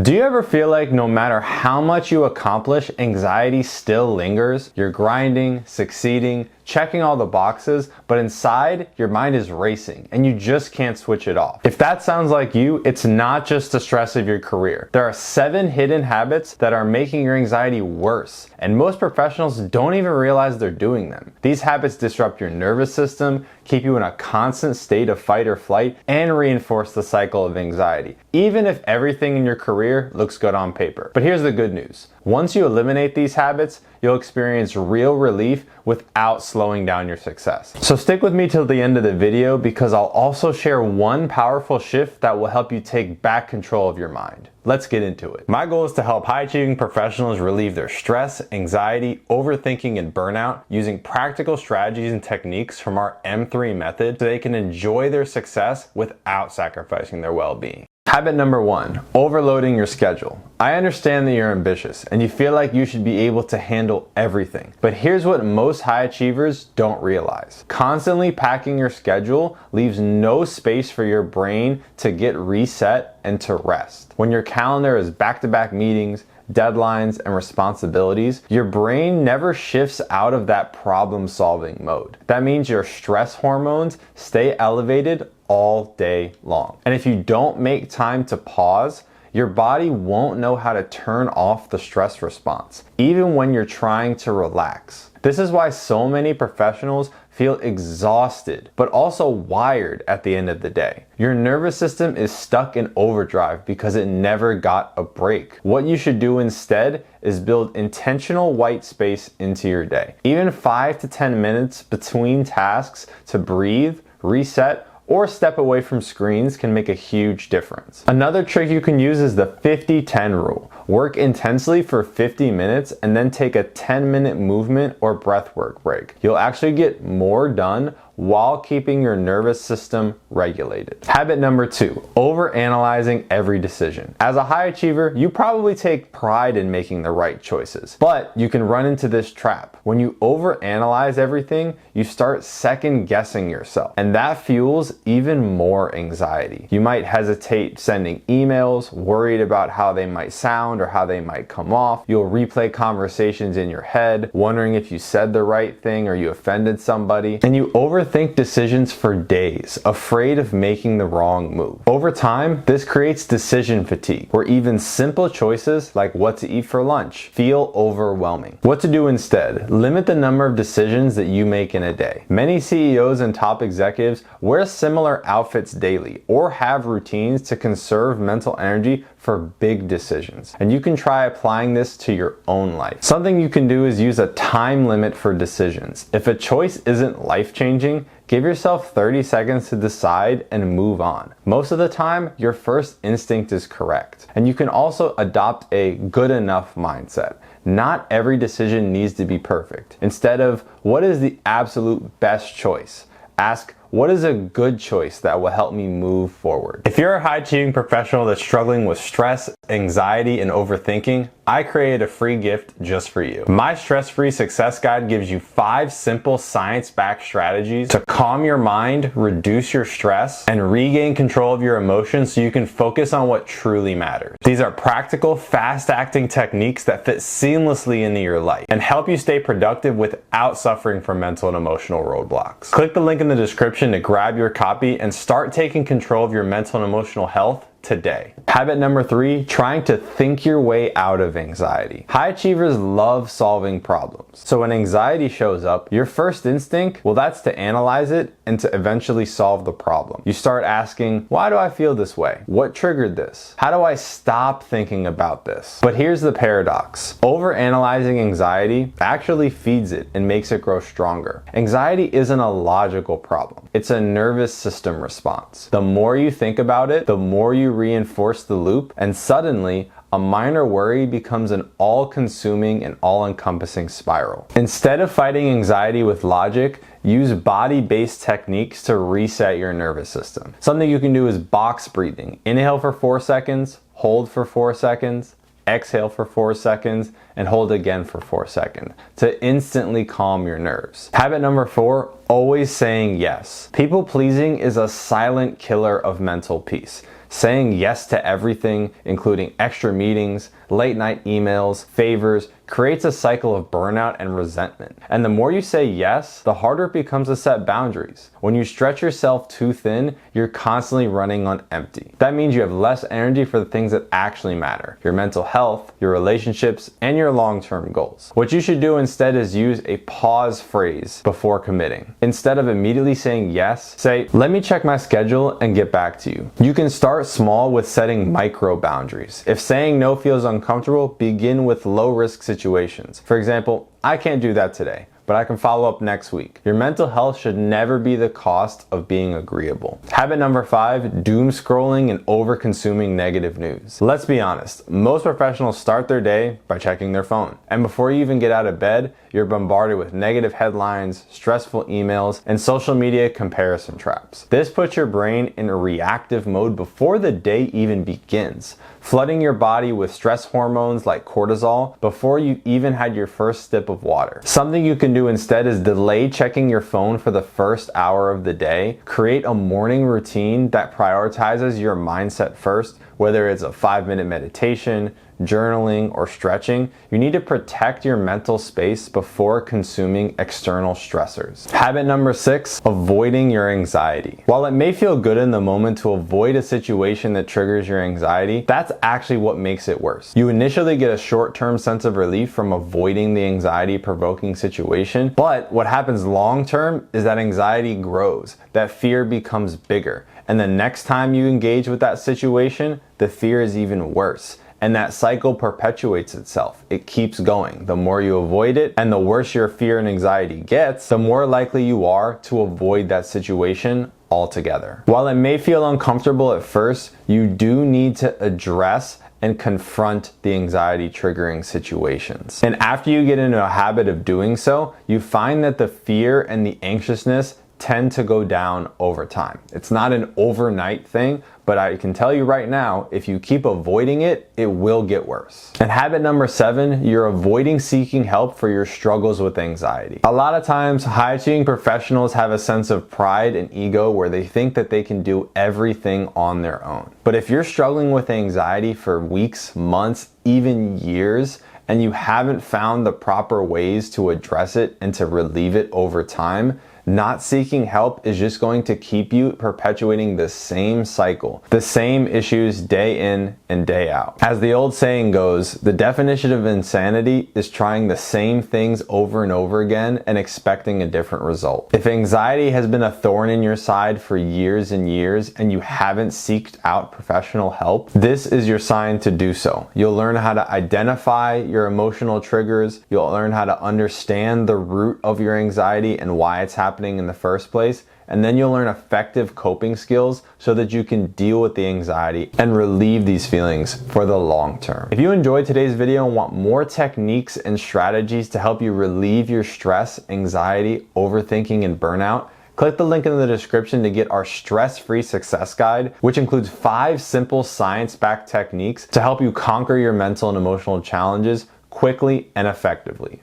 Do you ever feel like no matter how much you accomplish, anxiety still lingers? You're grinding, succeeding, checking all the boxes, but inside your mind is racing and you just can't switch it off. If that sounds like you, it's not just the stress of your career. There are 7 hidden habits that are making your anxiety worse, and most professionals don't even realize they're doing them. These habits disrupt your nervous system, keep you in a constant state of fight or flight, and reinforce the cycle of anxiety, even if everything in your career looks good on paper. But here's the good news. Once you eliminate these habits, you'll experience real relief without slowing down your success. So stick with me till the end of the video, because I'll also share one powerful shift that will help you take back control of your mind. Let's get into it. My goal is to help high-achieving professionals relieve their stress, anxiety, overthinking, and burnout using practical strategies and techniques from our M3 method so they can enjoy their success without sacrificing their well-being. Habit number 1, overloading your schedule. I understand that you're ambitious and you feel like you should be able to handle everything. But here's what most high achievers don't realize. Constantly packing your schedule leaves no space for your brain to get reset and to rest. When your calendar is back-to-back meetings, deadlines, and responsibilities, your brain never shifts out of that problem-solving mode. That means your stress hormones stay elevated all day long. And if you don't make time to pause, your body won't know how to turn off the stress response, even when you're trying to relax. This is why so many professionals feel exhausted, but also wired at the end of the day. Your nervous system is stuck in overdrive because it never got a break. What you should do instead is build intentional white space into your day. Even 5 to 10 minutes between tasks to breathe, reset, or step away from screens can make a huge difference. Another trick you can use is the 50-10 rule. Work intensely for 50 minutes and then take a 10-minute movement or breathwork break. You'll actually get more done while keeping your nervous system regulated. Habit number 2, overanalyzing every decision. As a high achiever, you probably take pride in making the right choices, but you can run into this trap. When you overanalyze everything, you start second guessing yourself, and that fuels even more anxiety. You might hesitate sending emails, worried about how they might sound or how they might come off. You'll replay conversations in your head, wondering if you said the right thing or you offended somebody, and you overthink decisions for days, afraid of making the wrong move. Over time, this creates decision fatigue, where even simple choices like what to eat for lunch feel overwhelming. What to do instead? Limit the number of decisions that you make in a day. Many CEOs and top executives wear similar outfits daily or have routines to conserve mental energy for big decisions. And you can try applying this to your own life. Something you can do is use a time limit for decisions. If a choice isn't life-changing, give yourself 30 seconds to decide and move on. Most of the time, your first instinct is correct. And you can also adopt a good enough mindset. Not every decision needs to be perfect. Instead of, what is the absolute best choice? Ask, what is a good choice that will help me move forward? If you're a high-achieving professional that's struggling with stress, anxiety, and overthinking, I created a free gift just for you. My stress-free success guide gives you 5 simple science-backed strategies to calm your mind, reduce your stress, and regain control of your emotions so you can focus on what truly matters. These are practical, fast-acting techniques that fit seamlessly into your life and help you stay productive without suffering from mental and emotional roadblocks. Click the link in the description to grab your copy and start taking control of your mental and emotional health today. Habit number 3, trying to think your way out of anxiety. High achievers love solving problems. So when anxiety shows up, your first instinct, well, that's to analyze it and to eventually solve the problem. You start asking, why do I feel this way? What triggered this? How do I stop thinking about this? But here's the paradox. Overanalyzing anxiety actually feeds it and makes it grow stronger. Anxiety isn't a logical problem. It's a nervous system response. The more you think about it, the more you reinforce the loop, and suddenly a minor worry becomes an all-consuming and all-encompassing spiral. Instead of fighting anxiety with logic, use body-based techniques to reset your nervous system. Something you can do is box breathing. Inhale for 4 seconds, hold for 4 seconds, exhale for 4 seconds, and hold again for 4 seconds to instantly calm your nerves. Habit number 4, always saying yes. People pleasing is a silent killer of mental peace. Saying yes to everything, including extra meetings, late night emails, favors, creates a cycle of burnout and resentment. And the more you say yes, the harder it becomes to set boundaries. When you stretch yourself too thin, you're constantly running on empty. That means you have less energy for the things that actually matter: your mental health, your relationships, and your long-term goals. What you should do instead is use a pause phrase before committing. Instead of immediately saying yes, say, "Let me check my schedule and get back to you." You can start small with setting micro boundaries. If saying no feels uncomfortable, begin with low-risk situations. For example, "I can't do that today, but I can follow up next week." Your mental health should never be the cost of being agreeable. Habit number 5, doom scrolling and over consuming negative news. Let's be honest, most professionals start their day by checking their phone. And before you even get out of bed, you're bombarded with negative headlines, stressful emails, and social media comparison traps. This puts your brain in a reactive mode before the day even begins, flooding your body with stress hormones like cortisol before you even had your first sip of water. Something you can do instead is delay checking your phone for the first hour of the day. Create a morning routine that prioritizes your mindset first, whether it's a 5-minute meditation, journaling, or stretching. You need to protect your mental space before consuming external stressors. Habit number 6, avoiding your anxiety. While it may feel good in the moment to avoid a situation that triggers your anxiety, that's actually what makes it worse. You initially get a short-term sense of relief from avoiding the anxiety-provoking situation, but what happens long-term is that anxiety grows, that fear becomes bigger, and the next time you engage with that situation, the fear is even worse. And that cycle perpetuates itself. It keeps going. The more you avoid it and the worse your fear and anxiety gets, the more likely you are to avoid that situation altogether. While it may feel uncomfortable at first, you do need to address and confront the anxiety triggering situations. And after you get into a habit of doing so, you find that the fear and the anxiousness tend to go down over time. It's not an overnight thing, but I can tell you right now, if you keep avoiding it, it will get worse. And habit number 7, you're avoiding seeking help for your struggles with anxiety. A lot of times, high-achieving professionals have a sense of pride and ego where they think that they can do everything on their own. But if you're struggling with anxiety for weeks, months, even years, and you haven't found the proper ways to address it and to relieve it over time, not seeking help is just going to keep you perpetuating the same cycle, the same issues day in and day out. As the old saying goes, the definition of insanity is trying the same things over and over again and expecting a different result. If anxiety has been a thorn in your side for years and years and you haven't sought out professional help, this is your sign to do so. You'll learn how to identify your emotional triggers, you'll learn how to understand the root of your anxiety and why it's happening in the first place, and then you'll learn effective coping skills so that you can deal with the anxiety and relieve these feelings for the long term. If you enjoyed today's video and want more techniques and strategies to help you relieve your stress, anxiety, overthinking, and burnout, click the link in the description to get our stress-free success guide, which includes 5 simple science-backed techniques to help you conquer your mental and emotional challenges quickly and effectively.